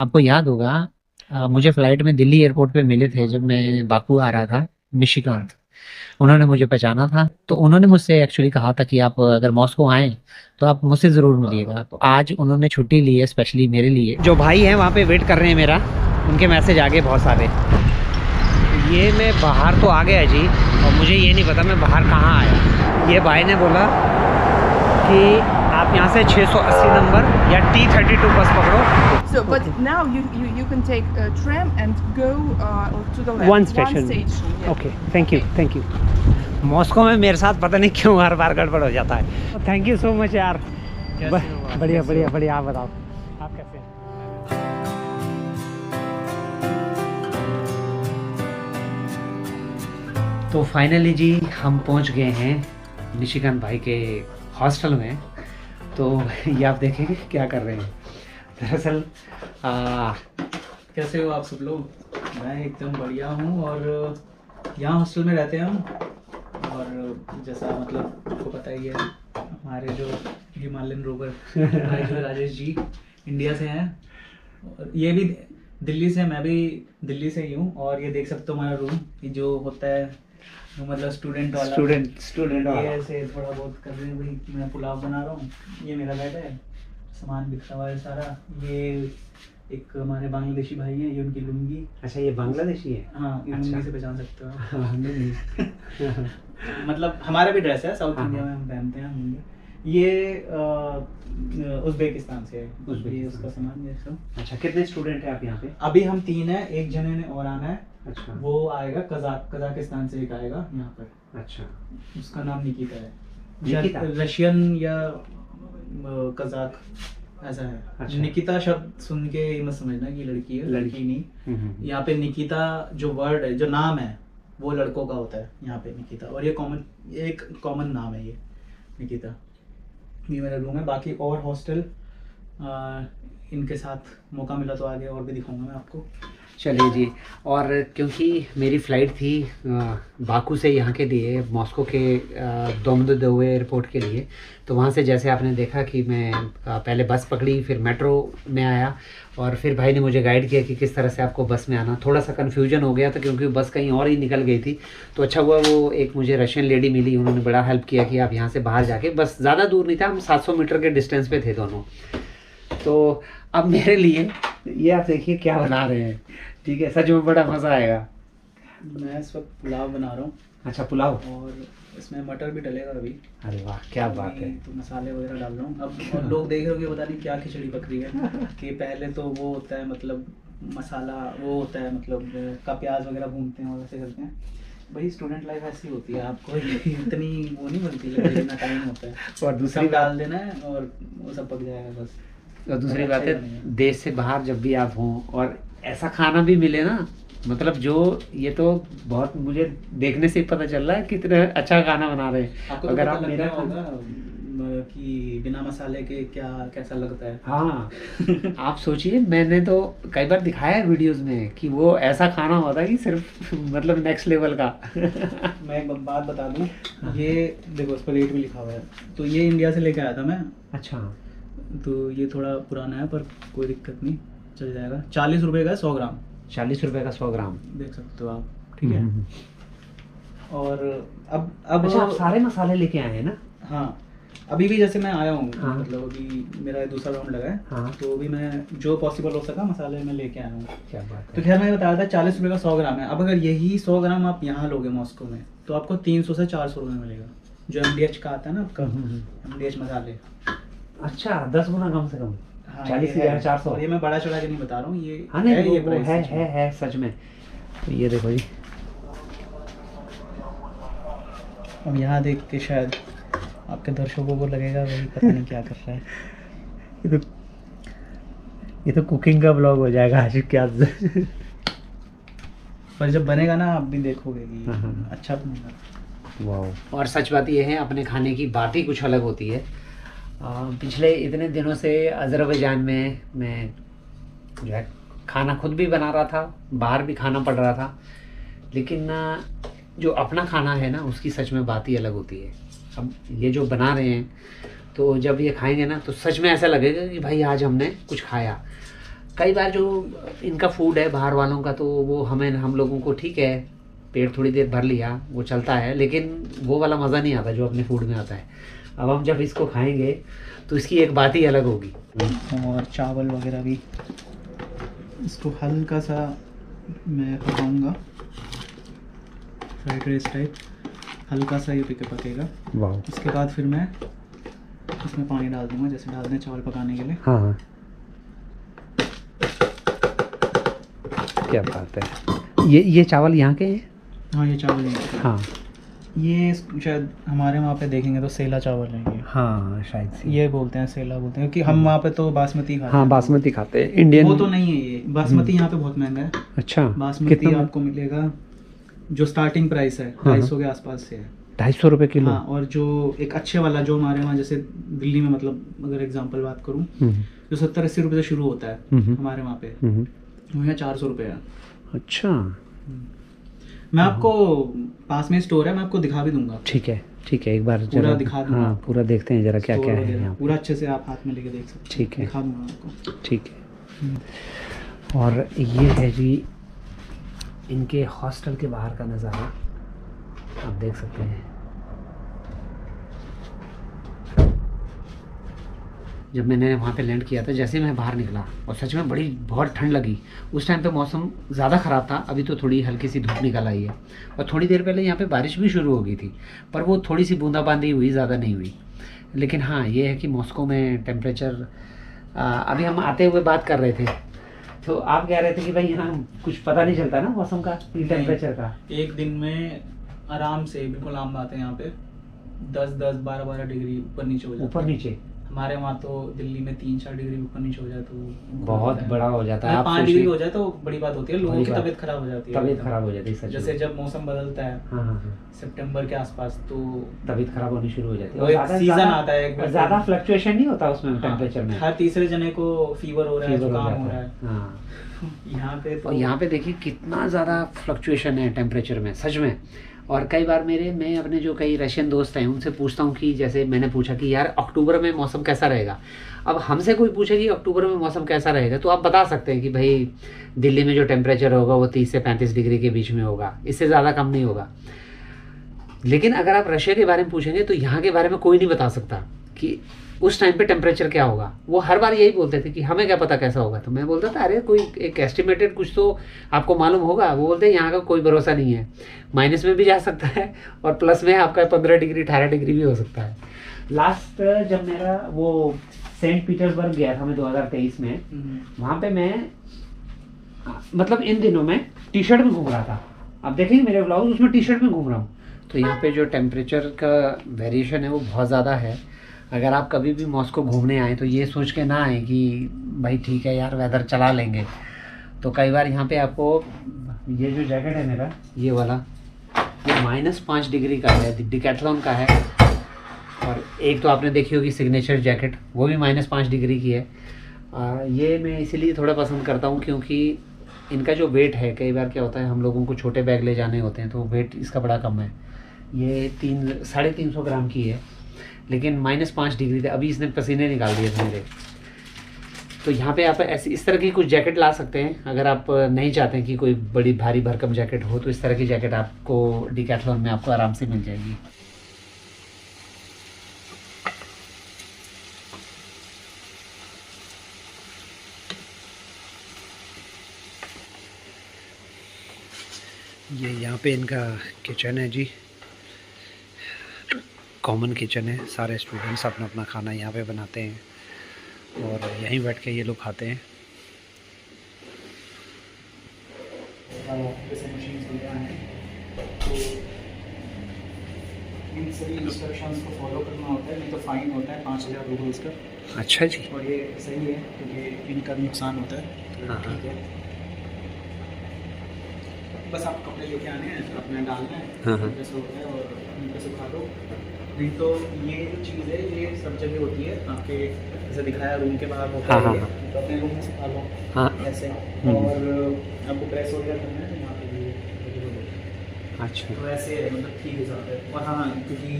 आपको याद होगा, मुझे फ्लाइट में दिल्ली एयरपोर्ट पे मिले थे जब मैं बाकू आ रहा था। निशिकांत, उन्होंने मुझे पहचाना था, तो उन्होंने मुझसे एक्चुअली कहा था कि आप अगर मॉस्को आएं तो आप मुझसे ज़रूर मिलिएगा। तो आज उन्होंने छुट्टी ली है स्पेशली मेरे लिए। जो भाई हैं वहाँ पे वेट कर रहे हैं मेरा, उनके मैसेज आ गए बहुत सारे। ये मैं बाहर तो आ गया जी, और मुझे ये नहीं पता मैं बाहर कहाँ आया। ये भाई ने बोला कि आप यहाँ से 680 नंबर या T32 बस पकड़ो। So, but now you can take a tram and go to the left. One station. Yeah. Okay, thank you thank you. Moscow में मेरे साथ पता नहीं क्यों हर बार गड़बड़ हो जाता है। थैंक यू सो मच यार। बढ़िया बढ़िया बढ़िया। आप बताओ आप कैसे हैं? तो फाइनली जी हम पहुंच गए हैं निशिकांत भाई के हॉस्टल में। तो ये आप देखेंगे क्या कर रहे हैं। दरअसल कैसे हो आप सब लोग? मैं एकदम बढ़िया हूँ। और यहाँ हॉस्टल में रहते हैं हम। और जैसा मतलब आपको पता ही है, हमारे जो हिमालयन रोवर भाई जो राजेश जी इंडिया से हैं, और ये भी दिल्ली से, मैं भी दिल्ली से ही हूँ। और ये देख सकते हो हमारा रूम, ये जो होता है मतलब स्टूडेंट वाला, स्टूडेंट ये ऐसे थोड़ा बहुत कर रहे हैं भाई। मैं पुलाव बना रहा हूँ, ये मेरा बेड है, सामान बिखरा हुआ है सारा। ये एक हमारे बांग्लादेशी भाई है, ये उनकी लुंगी। अच्छा, ये बांग्लादेशी है? हाँ, ये अच्छा। लुंगी से पहचान सकते हो आप। हाँ, मतलब हमारा भी ड्रेस है, साउथ इंडिया में हम पहनते हैं लुंगी। ये उज़्बेकिस्तान से है। ये उसका सामान ये सब। अच्छा, कितने स्टूडेंट हैं आप यहाँ पे? अभी हम 3 हैं, एक जने ने और आना है। अच्छा। वो आएगा कजाकिस्तान से, एक आएगा यहाँ पर। अच्छा, उसका नाम निकिता है। निकिता? रशियन या कजाक ऐसा है। अच्छा। निकिता शब्द सुन के ही मत समझना कि लड़की है, लड़की नहीं। यहाँ पे निकिता जो वर्ड है, जो नाम है, वो लड़कों का होता है यहाँ पे निकिता। और ये एक कॉमन नाम है ये निकिता। ये मेरा रूम है। बाकी और हॉस्टल इनके साथ मौका मिला तो आगे और भी दिखाऊंगा मैं आपको। चलिए जी। और क्योंकि मेरी फ़्लाइट थी बाकू से यहाँ के लिए, मॉस्को के दोमोदेडोव एयरपोर्ट के लिए, तो वहाँ से जैसे आपने देखा कि मैं पहले बस पकड़ी, फिर मेट्रो में आया, और फिर भाई ने मुझे गाइड किया कि किस तरह से आपको बस में आना। थोड़ा सा कन्फ्यूजन हो गया था क्योंकि बस कहीं और ही निकल गई थी। तो अच्छा हुआ वो एक मुझे रशियन लेडी मिली, उन्होंने बड़ा हेल्प किया कि आप यहाँ से बाहर जाके, बस ज़्यादा दूर नहीं था, हम 700 मीटर के डिस्टेंस पे थे दोनों। तो अब मेरे लिए ये आप देखिए क्या बना रहे हैं। ठीक है, सच में बड़ा मज़ा आएगा। मैं इस वक्त पुलाव बना रहा हूँ। अच्छा, पुलाव। और इसमें मटर भी डलेगा अभी। अरे वाह, क्या बात है। तो मसाले वगैरह डाल रहा हूँ अब। और लोग देख रहे होंगे पता नहीं क्या खिचड़ी पक रही है कि पहले तो वो होता है मतलब मसाला, वो होता है मतलब का प्याज वगैरह भूनते हैं और वैसे करते हैं। भाई स्टूडेंट लाइफ ऐसी होती है, आपको इतनी वो नहीं बनती है, इतना टाइम होता है। और दूसरी सब डाल देना है और वो सब पक जाएगा बस। और दूसरी बात है, देश से बाहर जब भी आप हों और ऐसा खाना भी मिले ना, मतलब जो ये तो बहुत मुझे देखने से ही पता चल रहा है कितना अच्छा खाना बना रहे हैं। आपको अगर तो आप मेरा होगा कि बिना मसाले के क्या कैसा लगता है। हाँ आप सोचिए, मैंने तो कई बार दिखाया है वीडियोस में कि वो ऐसा खाना होता है कि सिर्फ मतलब नेक्स्ट लेवल का। मैं एक बात बता दूं, ये देखो उस पर रेट भी लिखा हुआ है। तो ये इंडिया से लेके आया था मैं। अच्छा। तो ये थोड़ा पुराना है पर कोई दिक्कत नहीं, चल जाएगा। 40 रुपए का 100 ग्राम। 40 रुपए का 100 ग्राम, देख सकते हो आप। ठीक है। और अब अच्छा, आप सारे मसाले लेके आए हैं ना? हाँ, अभी भी जैसे मैं आया हूँ। हाँ। मतलब अभी मेरा दूसरा राउंड लगा है। हाँ। तो अभी मैं जो पॉसिबल हो सका मसाले में लेके आया हूँ। क्या बात तो है। खैर मैं बताया था 40 रुपए का 100 ग्राम है। अब अगर यही 100 ग्राम आप यहाँ लोगे मॉस्को में तो आपको 300 से 400 रुपये मिलेगा, जो MDH का आता है ना आपका, MDH मसाले। अच्छा, 10 गुना कम से कम। हाँ, 40 ये से है। 400। और ये मैं बड़ा चढ़ा के नहीं बता रहा हूँ, ये हाँ नहीं, है, वो ये प्राइस सच में। है सच में। तो ये देखो जी, अब यहाँ देख के शायद आपके दर्शकों को लगेगा भाई पता नहीं क्या कर रहा है। ये तो कुकिंग का ब्लॉग हो जाएगा आज क्या। पर जब बनेगा ना आप भी देखोगे कि हाँ। अच्छा बनेगा। वाह। और सच बात ये है, अपने खाने की बात ही कुछ अलग होती है। पिछले इतने दिनों से अज़रबैजान में मैं जो है खाना खुद भी बना रहा था, बाहर भी खाना पड़ रहा था, लेकिन जो अपना खाना है ना उसकी सच में बात ही अलग होती है। अब ये जो बना रहे हैं तो जब ये खाएंगे ना तो सच में ऐसा लगेगा कि भाई आज हमने कुछ खाया। कई बार जो इनका फूड है बाहर वालों का, तो वो हम लोगों को ठीक है, पेट थोड़ी देर भर लिया वो चलता है, लेकिन वो वाला मज़ा नहीं आता जो अपने फूड में आता है। अब हम जब इसको खाएंगे तो इसकी एक बात ही अलग होगी। और चावल वगैरह भी, इसको हल्का सा मैं पकाऊंगा फ्राइड राइस टाइप, हल्का सा ये पकेगा। वाह। इसके बाद फिर मैं इसमें पानी डाल दूंगा, जैसे डालते हैं चावल पकाने के लिए। हाँ हाँ, क्या बात है। ये चावल यहाँ के हैं? हाँ ये चावल है। हाँ, ये शायद हमारे वहाँ पे देखेंगे तो सेला चावल है ये। हाँ शायद से। ये बोलते हैं, सेला बोलते हैं, क्योंकि हम वहाँ पे तो बासमती खाते हैं। हाँ बासमती खाते हैं, इंडियन। वो तो नहीं है ये, बासमती यहाँ पे बहुत महंगा है। अच्छा, बासमती कितना? आपको मिलेगा, जो स्टार्टिंग प्राइस है 250 के आसपास से है। 250 रुपये किलो? हाँ, और जो एक अच्छे वाला जो हमारे वहाँ जैसे दिल्ली में, मतलब अगर एग्जांपल बात करूँ, जो 70-80 रुपये से शुरू होता है हमारे वहाँ पे, वो यहाँ 400 रुपये है। अच्छा, मैं आपको पास में स्टोर है, मैं आपको दिखा भी दूंगा। ठीक है ठीक है, एक बार पूरा जरा दिखा दूंगा। हाँ पूरा देखते हैं जरा क्या क्या है यहाँ। पूरा अच्छे से आप हाथ में लेके देख सकते हैं। ठीक है, दिखा दूंगा आपको। ठीक है। और ये है जी इनके हॉस्टल के बाहर का नज़ारा, आप देख सकते हैं। जब मैंने वहाँ पे लैंड किया था, जैसे मैं बाहर निकला और सच में बहुत ठंड लगी। उस टाइम पे मौसम ज़्यादा ख़राब था, अभी तो थोड़ी हल्की सी धूप निकल आई है, और थोड़ी देर पहले यहाँ पे बारिश भी शुरू हो गई थी, पर वो थोड़ी सी बूंदाबांदी हुई, ज़्यादा नहीं हुई। लेकिन हाँ, ये है कि मॉस्को में टेम्परेचर, अभी हम आते हुए बात कर रहे थे तो आप कह रहे थे कि भाई यहाँ कुछ पता नहीं चलता ना मौसम का, टेम्परेचर का। एक दिन में आराम से, बिल्कुल आम बात है, यहाँ पे 10-10, 12-12 डिग्री ऊपर नीचे हो जाता है। ऊपर नीचे? हमारे वहाँ तो दिल्ली में 3-4 डिग्री ऊपर नीचे हो जाए तो बहुत बड़ा हो जाता है। 5 डिग्री हो जाए तो बड़ी बात होती है, लोगों की तबीयत खराब हो जाती है। तबीयत खराब हो जाती है सच में। जैसे जब मौसम बदलता है, हाँ हाँ हाँ, सितंबर के आसपास, तो तबीयत खराब होनी शुरू हो जाती है। वो एक सीजन आता है, और ज़्यादा फ्लक्चुएशन नहीं होता उसमें टेम्परेचर में। हर तीसरे जने को फीवर हो रहा है, जुकाम हो रहा है। हाँ, यहाँ पे तो, और यहाँ पे देखिए कितना ज़्यादा फ्लक्चुएशन है टेम्परेचर में सच में। और कई बार मैं अपने जो कई रशियन दोस्त हैं उनसे पूछता हूँ कि जैसे मैंने पूछा कि यार अक्टूबर में मौसम कैसा रहेगा। अब हमसे कोई पूछे कि अक्टूबर में मौसम कैसा रहेगा, तो आप बता सकते हैं कि भाई दिल्ली में जो टेम्परेचर होगा वो 30 से 35 डिग्री के बीच में होगा, इससे ज़्यादा कम नहीं होगा। लेकिन अगर आप रशिया के बारे में पूछेंगे तो यहाँ के बारे में कोई नहीं बता सकता कि उस टाइम पे टेम्परेचर क्या होगा। वो हर बार यही बोलते थे कि हमें क्या पता कैसा होगा। तो मैं बोलता था अरे कोई एक एस्टिमेटेड कुछ तो आपको मालूम होगा। वो बोलते हैं यहाँ का कोई भरोसा नहीं है, माइनस में भी जा सकता है और प्लस में आपका 15 डिग्री 18 डिग्री भी हो सकता है। लास्ट जब मेरा वो सेंट पीटर्सबर्ग गया था मैं 2023 में, वहाँ पे मैं मतलब इन दिनों में टी शर्ट में घूम रहा था। आप देखेंगे मेरे ब्लॉग, उसमें टी शर्ट में घूम रहा हूँ। तो यहाँ पे जो टेम्परेचर का वेरिएशन है वो बहुत ज़्यादा है। अगर आप कभी भी मॉस्को घूमने आए तो ये सोच के ना आए कि भाई ठीक है यार वेदर चला लेंगे। तो कई बार यहाँ पे आपको ये जो जैकेट है मेरा, ये वाला, ये -5 डिग्री का है, डिकैथलॉन का है। और एक तो आपने देखी होगी सिग्नेचर जैकेट, वो भी -5 डिग्री की है। ये मैं इसीलिए थोड़ा पसंद करता हूँ क्योंकि इनका जो वेट है, कई बार क्या होता है हम लोगों को छोटे बैग ले जाने होते हैं तो वेट इसका बड़ा कम है। ये 350 ग्राम की है, लेकिन -5 डिग्री थे। अभी इसने पसीने निकाल दिए थे मेरे। तो यहाँ पे आप ऐसी इस तरह की कुछ जैकेट ला सकते हैं। अगर आप नहीं चाहते हैं कि कोई बड़ी भारी भरकम जैकेट हो तो इस तरह की जैकेट आपको डिकैथलॉन में आपको आराम से मिल जाएगी। ये यहाँ पे इनका किचन है जी, कॉमन किचन है। सारे स्टूडेंट्स अपना अपना खाना यहाँ पे बनाते हैं और यहीं बैठ के ये लोग खाते हैं। तो इन सभी इंस्ट्रक्शंस को फॉलो करना होता है, नहीं तो फाइन होता है 5000 रूबल्स का। अच्छा जी। और ये सही है क्योंकि इनका नुकसान होता है, तो हाँ, ठीक है। बस आप कपड़े लेके आने हैं, अपने डालना है, हाँ। जैसे होता है, और उनको सुखा दो। नहीं तो ये जो चीज़ है ये सब जगह होती है आपके, जैसे दिखाया रूम के बाहर होता हाँ, है, हाँ, तो अपने रूम में सुखा लो ऐसे। और आपको प्रेस वगैरह करना है यहाँ पे भी। अच्छा। तो ऐसे मतलब ठीक हिसाब है। और हाँ, क्योंकि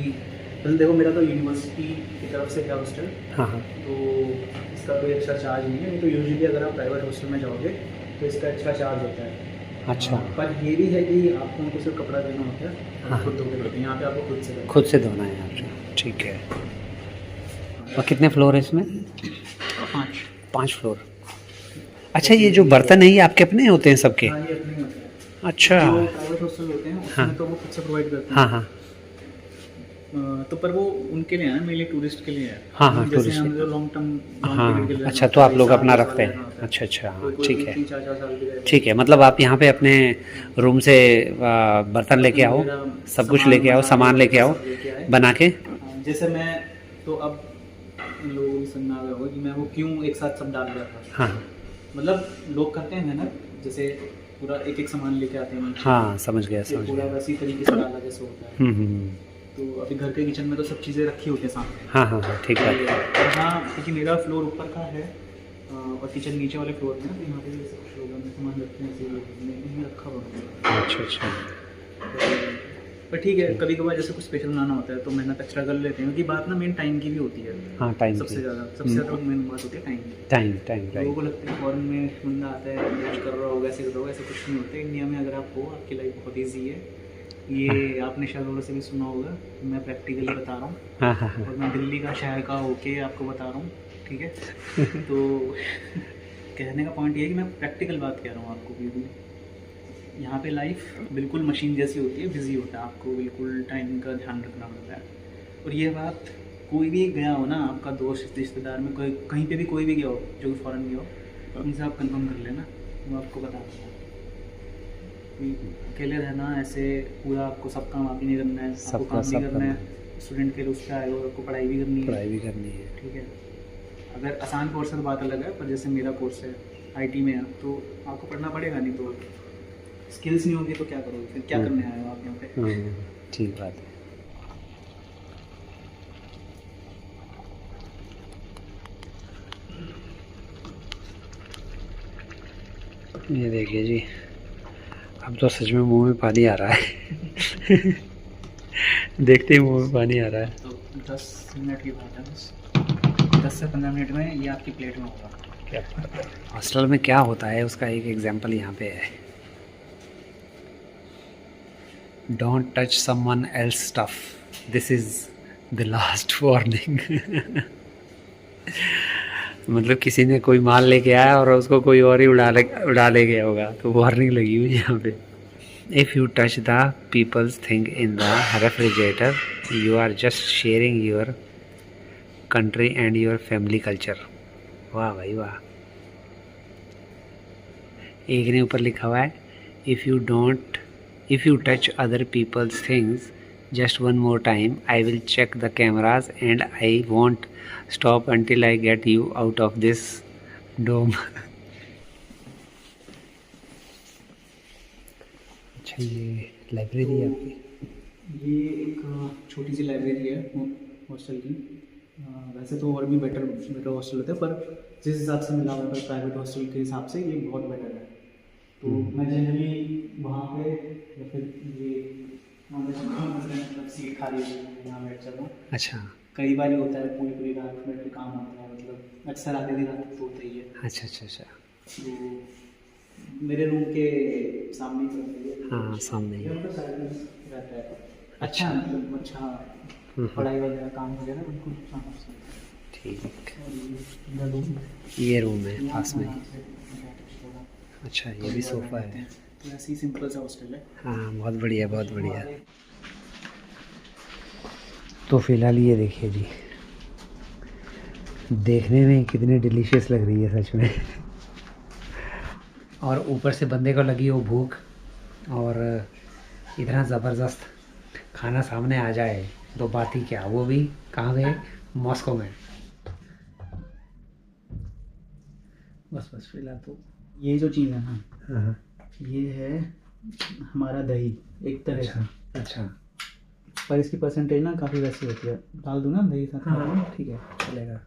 वैसे देखो मेरा तो यूनिवर्सिटी की तरफ से है हॉस्टल, हाँ हाँ। तो इसका कोई एक्स्ट्रा चार्ज नहीं है। नहीं तो यूजुअली अगर आप प्राइवेट हॉस्टल में जाओगे तो इसका एक्स्ट्रा चार्ज होता है। अच्छा। पर ये भी है कि आपको उनको सिर्फ कपड़ा देना होता है, हाँ। खुद धो के देते हैं। यहाँ पे आपको खुद से खुद से धोना है यहाँ, ठीक है। और कितने फ्लोर है इसमें? 5 फ्लोर। अच्छा, ये जो बर्तन है ये आपके अपने होते हैं सबके? हाँ, ये अपने होते हैं। अच्छा। जो प्राइवेट हॉस्टल होते हैं उसमें हाँ। तो वो खुद से प्रोवाइड करते हैं। हाँ हाँ तो पर वो उनके लिए है ना, मेनली टूरिस्ट के लिए है। हाँ हाँ, जैसे टूरिस्ट हम जो लॉन्ग टर्म हाँ। अच्छा, तो आप लोग अपना रखते हैं? अच्छा अच्छा, हाँ ठीक है, 3-4 साल के लिए। ठीक है। मतलब आप यहाँ पे अपने रूम से बर्तन लेके आओ, सब कुछ लेके आओ, सामान लेके आओ बना के। जैसे मैं तो अब लोगों को समझ आ गया होगा कि मैं वो क्यों एक साथ सब डाल दिया था। हाँ मतलब लोग करते हैं मेहनत, जैसे पूरा एक एक सामान लेके आते हैं नीचे। हाँ, समझ गया ये समझ पूरा गया। वैसी तरीके से डाला जैसे होता है। हम्म। तो अभी घर के किचन में तो सब चीज़ें रखी होती है सामने। हाँ हाँ हाँ, ठीक है। और हाँ, क्योंकि मेरा फ्लोर ऊपर का है और किचन नीचे वाले फ्लोर में है, तो यहाँ पे भी सब लोग में सामान रखते हैं, ऐसे नहीं रखा हुआ है। अच्छा अच्छा, पर ठीक है, कभी कभार जैसे कुछ स्पेशल बनाना होता है तो मेहनत एक्स्ट्रा कर लेते हैं, क्योंकि बात ना मेन टाइम की भी होती है। हाँ टाइम सबसे की, ज़्यादा मेन बात होती है टाइम की। टाइम टाइम लोगों राइट। को लगता है फॉरेन में बंदा आता है कुछ कर रहा होगा, ऐसे कर रहा होगा, ऐसा कुछ नहीं होता है। इंडिया में अगर आप हो, आपकी लाइफ बहुत ईजी है। ये आपने शायद और से भी सुना होगा, मैं प्रैक्टिकली बता रहा हूँ। हाँ हाँ हाँ, और मैं दिल्ली का शहर का होके आपको बता रहा हूँ, ठीक है। तो कहने का पॉइंट ये है कि मैं प्रैक्टिकल बात कह रहा हूँ आपको। बिल्कुल यहाँ पे लाइफ बिल्कुल मशीन जैसी होती है, बिजी होता है, आपको बिल्कुल टाइम का ध्यान रखना पड़ता है। और ये बात कोई भी गया हो ना, आपका दोस्त रिश्तेदार में कोई कहीं पे भी कोई भी गया हो जो फॉरेन गया हो, उनसे आप कंफर्म कर लेना, वो आपको बता दूँगा। अकेले रहना ऐसे पूरा आपको सब काम आप ही नहीं करना है, आपको काम भी करना है। स्टूडेंट के लिए उस पर आए हो, आपको पढ़ाई भी करनी है, पढ़ाई भी करनी है। ठीक है। अगर आसान कोर्स है तो बात अलग है, पर जैसे मेरा कोर्स है आईटी में है, तो आपको पढ़ना पड़ेगा, नहीं तो स्किल्स नहीं होगी तो क्या करोगे फिर, क्या करने आए हो आप यहाँ पे। ठीक बात है। ये देखिए जी, अब तो सच में मुंह में पानी आ रहा है। देखते ही मुंह में पानी आ रहा है। तो 10 मिनट की बात है, बस 10 से 15 मिनट में ये आपकी प्लेट में होगा। क्या हॉस्टल में क्या होता है उसका एक एग्जांपल यहाँ पे है। Don't touch someone else stuff, this is the last warning. मतलब किसी ने कोई माल लेके आया और उसको कोई और ही उड़ा ले गया होगा, तो वार्निंग लगी हुई है यहाँ पे। If you touch the people's thing in the refrigerator, you are just sharing your country and your family culture. वाह भाई वाह। एक ने ऊपर लिखा हुआ है, if you touch other people's things just one more time, I will check the cameras and I won't stop until I get you out of this dome. अच्छा, ये लाइब्रेरी है आपकी? ये एक छोटी सी लाइब्रेरी है हॉस्टल की। वैसे तो और भी बेटर हॉस्टल होते हैं, पर जिस हिसाब से मिला हुआ है प्राइवेट हॉस्टल के हिसाब से ये बहुत बेटर है। तो मैं जनरली वहाँ पे या फिर ये मतलब सीट खाली है, यहाँ बैठ जाता हूँ। अच्छा, कई बार होता है पूरी रात बैठ के काम होता है, मतलब अक्सर आधी रात तो होता ही है। अच्छा अच्छा अच्छा। तो मेरे रूम के सामने ही पड़ती है। हाँ सामने ही। मतलब साइलेंस रहता है, अच्छा मतलब अच्छा पढ़ाई वगैरह काम वगैरह बिल्कुल शांत से। ठीक। और ये रूम है पास में। अच्छा, ये भी सोफ़ा है। तो ऐसी सिंपल सा हॉस्टल है। हाँ बहुत बढ़िया बहुत बढ़िया। तो फिलहाल ये देखिए जी, देखने में कितनी डिलीशियस लग रही है सच में। और ऊपर से बंदे को लगी वो भूख, और इतना ज़बरदस्त खाना सामने आ जाए तो बात ही क्या। वो भी कहाँ पे? मॉस्को में। बस फिलहाल तो ये जो चीज़ है ना, हाँ ये है हमारा दही एक तरह से। अच्छा, पर इसकी परसेंटेज ना काफ़ी वैसी होती है। डाल दूँ ना दही साथ में? हाँ ठीक है चलेगा।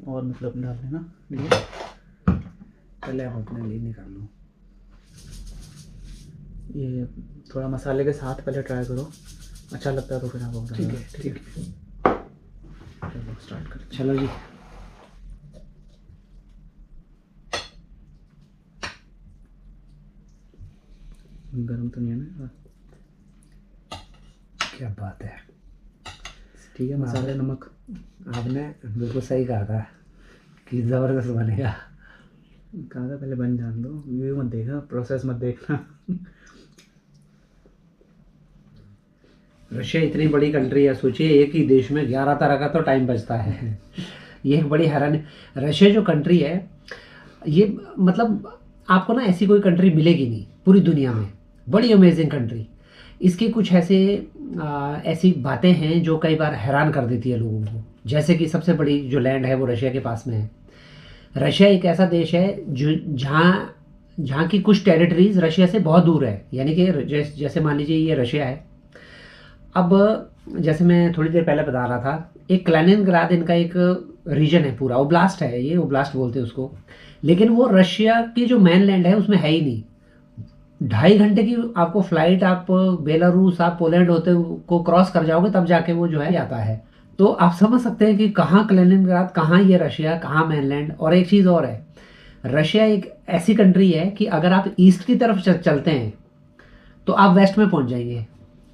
और मतलब डाल देना। पहले आप अपने लिए निकाल लो। ये थोड़ा मसाले के साथ पहले ट्राई करो, अच्छा लगता है तो फिर आप और ठीक है, ठीक है। चलो स्टार्ट करते चलो जी। हैं। गरम तो नहीं है ना? क्या बात है। ठीक है, मसाले नमक आपने बिल्कुल सही कहा था कि ज़बरदस्त बनेगा। कहा था पहले बन जान दो, व्यू मत देखना, प्रोसेस मत देखना। रशिया इतनी बड़ी कंट्री है, सोचिए एक ही देश में 11 तरह का तो टाइम बचता है। ये एक बड़ी हैरानी। रशिया जो कंट्री है ये मतलब आपको ना ऐसी कोई कंट्री मिलेगी नहीं पूरी दुनिया में, बड़ी अमेजिंग कंट्री। इसकी कुछ ऐसी बातें हैं जो कई बार हैरान कर देती है लोगों को। जैसे कि सबसे बड़ी जो लैंड है वो रशिया के पास में है। रशिया एक ऐसा देश है जो जहाँ की कुछ टेरिटरीज रशिया से बहुत दूर है, यानी कि जैसे मान लीजिए ये रशिया है। अब जैसे मैं थोड़ी देर पहले बता रहा था, एक कैलिनिनग्राड इनका एक रीजन है, पूरा ओब्लास्ट है, ये ओब्लास्ट बोलते हैं उसको, लेकिन वो रशिया की जो मेन लैंड है उसमें है ही नहीं। 2.5 घंटे की आपको फ्लाइट, आप बेलारूस, आप पोलैंड होते को क्रॉस कर जाओगे तब जाके वो जो है आता है। तो आप समझ सकते हैं कि कहाँ कैलिनिनग्राड, कहाँ ये रशिया, कहाँ मेनलैंड। और एक चीज़ और है, रशिया एक ऐसी कंट्री है कि अगर आप ईस्ट की तरफ चलते हैं तो आप वेस्ट में पहुंच जाएंगे,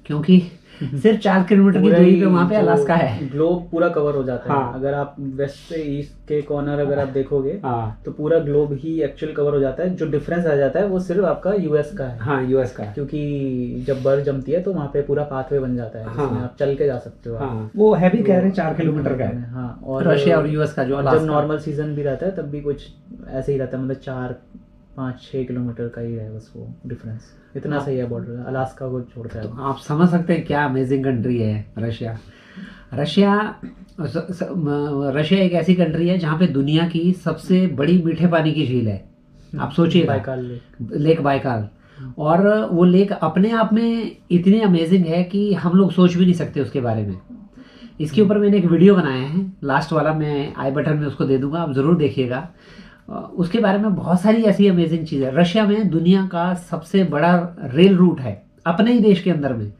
क्योंकि सिर्फ 4 किलोमीटर की दूरी पे वहाँ पे अलास्का है। ग्लोब पूरा कवर हो जाता है। हाँ। अगर आप वेस्ट से ईस्ट के कॉर्नर अगर आप देखोगे हाँ तो पूरा ग्लोब ही एक्चुअल कवर हो जाता है। जो डिफरेंस आ जाता है वो सिर्फ आपका यूएस का है। हाँ, यूएस का। क्योंकि जब बर्फ जमती है तो वहाँ पे पूरा पाथवे बन जाता है जिसमें हाँ। आप चल के जा सकते हो। हाँ, वो है भी कह रहे हैं 4 किलोमीटर का है। हाँ, और रशिया और यूएस का जो जब अलास्का। नॉर्मल सीजन भी रहता है तब भी कुछ ऐसे ही रहता है, मतलब 4-5-6 किलोमीटर का ही है बस वो डिफरेंस। इतना सही है बॉर्डर, अलास्का को छोड़ता है। तो आप समझ सकते हैं क्या अमेजिंग कंट्री है रशिया। रशिया एक ऐसी कंट्री है जहाँ पे दुनिया की सबसे बड़ी मीठे पानी की झील है। आप सोचिए, बाइकाल लेक बाइकाल। और वो लेक अपने आप में इतनी अमेजिंग है कि हम लोग सोच भी नहीं सकते उसके बारे में। इसके ऊपर मैंने एक वीडियो बनाया है, लास्ट वाला, मैं आई बटन में उसको दे दूंगा, आप ज़रूर देखिएगा। उसके बारे में बहुत सारी ऐसी अमेजिंग चीज़ें। रशिया में दुनिया का सबसे बड़ा रेल रूट है अपने ही देश के अंदर में।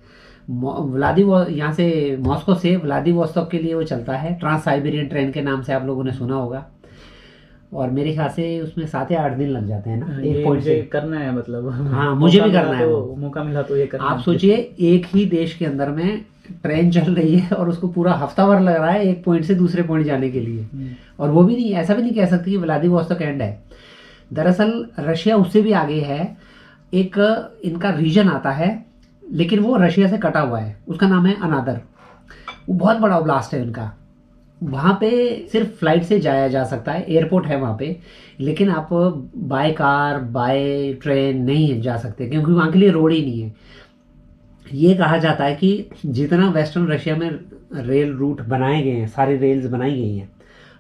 यहाँ से मॉस्को से व्लादिवोस्तोक के लिए वो चलता है, ट्रांस साइबेरियन ट्रेन के नाम से आप लोगों ने सुना होगा। और मेरे ख्याल से उसमें 7 या 8 दिन लग जाते हैं ना, एक पॉइंट से। करना है मतलब। हाँ, मुझे भी करना है वो। मौका मिला तो ये करना आप सोचिए एक ही देश के अंदर में ट्रेन चल रही है और उसको पूरा हफ्ता भर लग रहा है एक पॉइंट से दूसरे पॉइंट जाने के लिए। और वो भी नहीं, ऐसा भी नहीं कह सकते कि व्लादिवोस्तोक एंड है। दरअसल रशिया उससे भी आगे है। एक इनका रीजन आता है लेकिन वो रशिया से कटा हुआ है, उसका नाम है अनादर। वो बहुत बड़ा ओब्लास्ट है उनका। वहाँ पे सिर्फ फ्लाइट से जाया जा सकता है, एयरपोर्ट है वहाँ पे, लेकिन आप बाय कार, बाय ट्रेन नहीं जा सकते क्योंकि वहाँ के लिए रोड ही नहीं है। ये कहा जाता है कि जितना वेस्टर्न रशिया में रेल रूट बनाए गए हैं, सारी रेल्स बनाई गई हैं,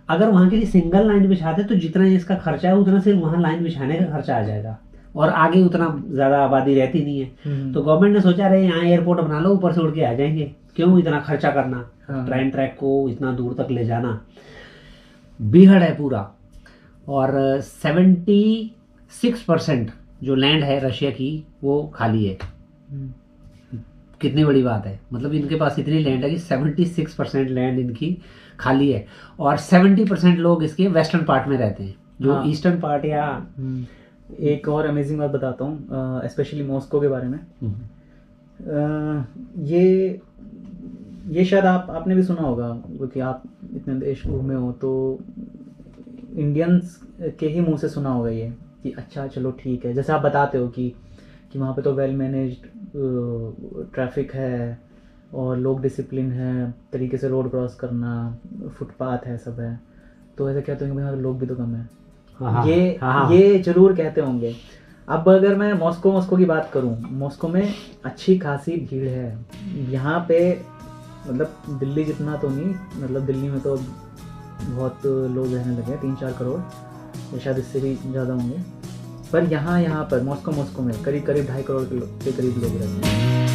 अगर वहाँ के लिए सिंगल लाइन बिछाते तो जितना इसका खर्चा है उतना सिर्फ वहाँ लाइन बिछाने का खर्चा आ जाएगा, और आगे उतना ज़्यादा आबादी रहती नहीं है। तो गवर्नमेंट ने सोचा रहे यहाँ एयरपोर्ट बना लो, ऊपर से उड़ के आ जाएंगे, क्यों इतना खर्चा करना। ट्रेन ट्रैक को इतना दूर तक ले जाना बीहड़ है पूरा। और 76% जो लैंड है रशिया की वो खाली है। कितनी बड़ी बात है, मतलब इनके पास इतनी लैंड है कि 76% लैंड इनकी खाली है। और 70% लोग इसके वेस्टर्न पार्ट में रहते हैं, जो ईस्टर्न पार्ट या एक और अमेजिंग बात बताता हूँ, स्पेशली मॉस्को के बारे में। ये शायद आपने भी सुना होगा क्योंकि आप इतने देश घूमे हो, तो इंडियंस के ही मुंह से सुना होगा ये कि अच्छा चलो ठीक है, जैसे आप बताते हो कि वहाँ पे तो वेल मैनेज्ड ट्रैफिक है और लोग डिसिप्लिन है, तरीके से रोड क्रॉस करना, फुटपाथ है, सब है। तो ऐसा कहते होंगे भाई लोग भी तो कम है। ये जरूर कहते होंगे। अब अगर मैं मॉस्को की बात करूं, मॉस्को में अच्छी खासी भीड़ है। यहाँ पे मतलब दिल्ली जितना तो नहीं, मतलब दिल्ली में तो बहुत लोग रहने लगे हैं, 3-4 करोड़, या शायद इससे भी ज़्यादा होंगे। पर यहाँ पर मॉस्को में करीब 2.5 करोड़ के करीब लोग रहते हैं।